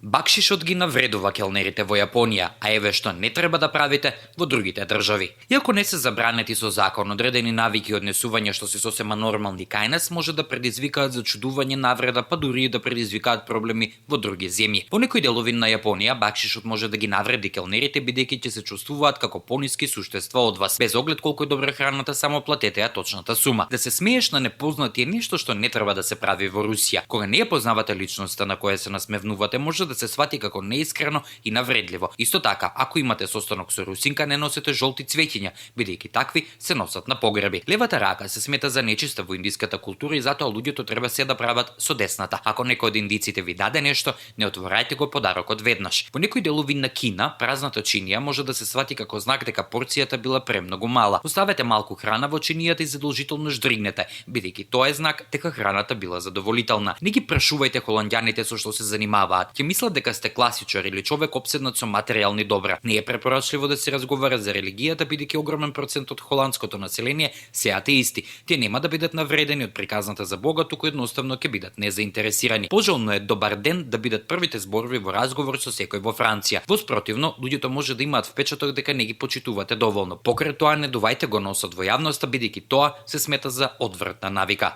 Бакшишот ги навредува келнерите во Јапонија, а еве што не треба да правите во другите држави. Иако не се забранети со закон, одредени навики и однесувања што се сосема нормални кај нас може да предизвикаат зачудување, навреда, па дури и да предизвикаат проблеми во други земји. Во некои делови на Јапонија бакшишот може да ги навреди келнерите бидејќи ќе се чувствуваат како пониски суштества од вас. Без оглед колку е добра храната, само платете ја точната сума. Да се смееш на непознати е нешто што не треба да се прави во Русија. Кога не ја познавате личноста на која се насмевнувате, може да се свати како неискрено и навредливо. Исто така, ако имате состанок со русинка, не носете жолти цвеќиња, бидејќи такви се носат на погреби. Левата рака се смета за нечиста во индиската култура и затоа луѓето треба се да прават со десната. Ако некој од индиците ви даде нешто, не отворајте го подарокот веднаш. Во некои делови на Кина, празната чинија може да се свати како знак дека порцијата била премногу мала. Оставете малку храна во чинијата и задолжително ждригнете, бидејќи тоа е знак дека храната била задоволителна. Не ги прашувајте холандјаните со што се занимаваат. Ќе мислат дека сте класичар или човек опседнат со материјални добра. Не е препорачливо да се разговара за религијата, бидејќи огромен процент од холандското население се атеисти. Тие нема да бидат навредени од приказната за Бога, туку едноставно ќе бидат незаинтересирани. Пожелно е добар ден да бидат првите зборови во разговор со секој во Франција. Во спротивно, луѓето може да имаат впечаток дека не ги почитувате доволно. Покрај тоа не дувајте го носот во јавноста, бидејќи тоа се смета за одвратна навика.